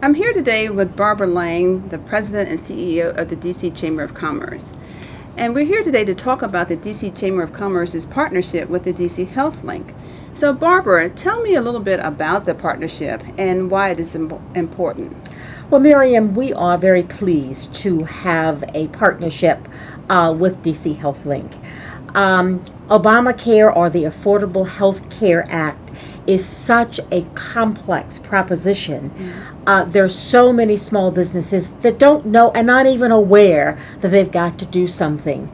I'm here today with Barbara Lang, the President and CEO of the DC Chamber of Commerce. And we're here today to talk about the DC Chamber of Commerce's partnership with the DC Health Link. So Barbara, tell me a little bit about the partnership and why it is important. Well, Miriam, we are very pleased to have a partnership with DC Health Link. Obamacare, or the Affordable Health Care Act, is such a complex proposition. There's so many small businesses that don't know and not even aware that they've got to do something.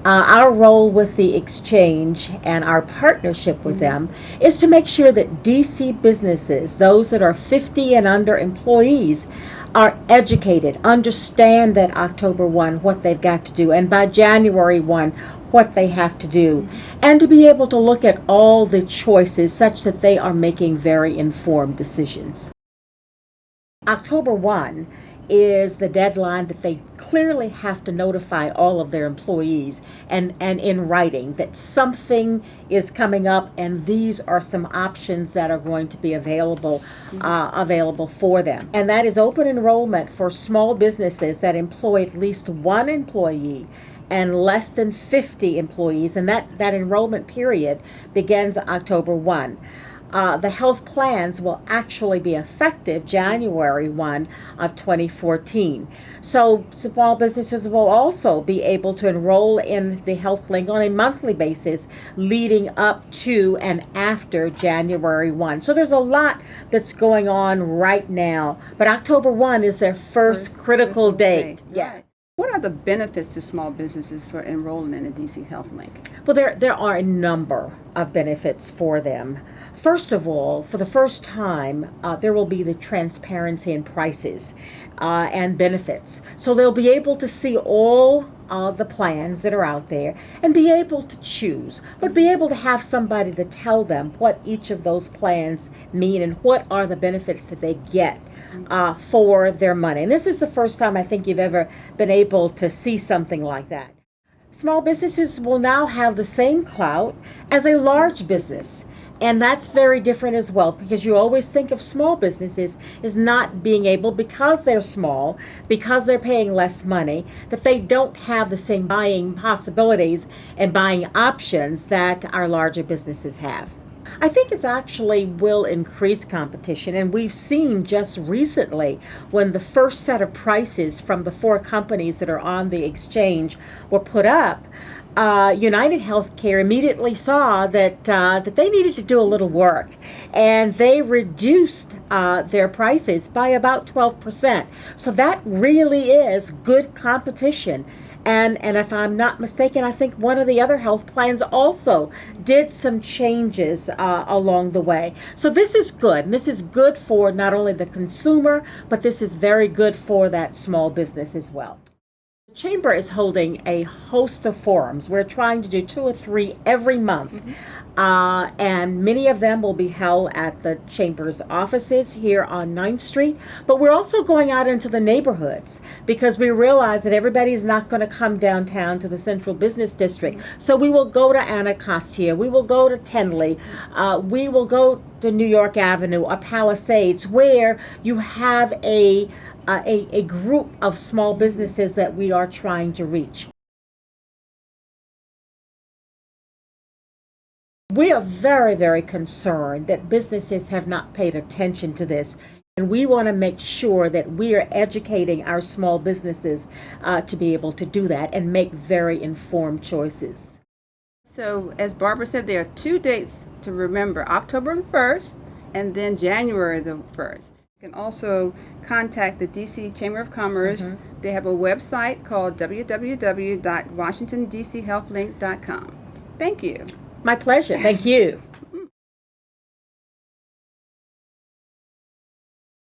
Our role with the exchange and our partnership with them is to make sure that DC businesses, those that are 50 and under employees, are educated, understand that October 1 what they've got to do, and by January 1 what they have to do, and to be able to look at all the choices such that they are making very informed decisions. October 1 is the deadline that they clearly have to notify all of their employees and in writing that something is coming up and these are some options that are going to be available for them. And that is open enrollment for small businesses that employ at least one employee and less than 50 employees, and that enrollment period begins October 1. The health plans will actually be effective January 1 of 2014. So small businesses will also be able to enroll in the Health Link on a monthly basis leading up to and after January 1. So there's a lot that's going on right now, but October 1 is their first critical date. Yeah. Right. What are the benefits to small businesses for enrolling in a DC Health Link? Well, there are a number of benefits for them. First of all, for the first time, there will be the transparency in prices and benefits. So they'll be able to see all the plans that are out there and be able to choose, but be able to have somebody to tell them what each of those plans mean and what are the benefits that they get for their money. And this is the first time I think you've ever been able to see something like that. Small businesses will now have the same clout as a large business. And that's very different as well, because you always think of small businesses as not being able, because they're small, because they're paying less money, that they don't have the same buying possibilities and buying options that our larger businesses have. I think it actually will increase competition, and we've seen just recently when the first set of prices from the 4 companies that are on the exchange were put up. United Healthcare immediately saw that they needed to do a little work, and they reduced their prices by about 12%. So that really is good competition. And if I'm not mistaken, I think one of the other health plans also did some changes along the way. So this is good. And this is good for not only the consumer, but this is very good for that small business as well. The Chamber is holding a host of forums. We're trying to do 2 or 3 every month. And many of them will be held at the Chamber's offices here on 9th Street. But we're also going out into the neighborhoods because we realize that everybody's not going to come downtown to the Central Business District. So we will go to Anacostia, we will go to Tenley, we will go to New York Avenue or Palisades, where you have a group of small businesses that we are trying to reach. We are very, very concerned that businesses have not paid attention to this, and we want to make sure that we are educating our small businesses to be able to do that and make very informed choices. So, as Barbara said, there are 2 dates to remember: October the 1st and then January the 1st. You can also contact the DC Chamber of Commerce. They have a website called www.washingtondchealthlink.com. Thank you. My pleasure. Thank you.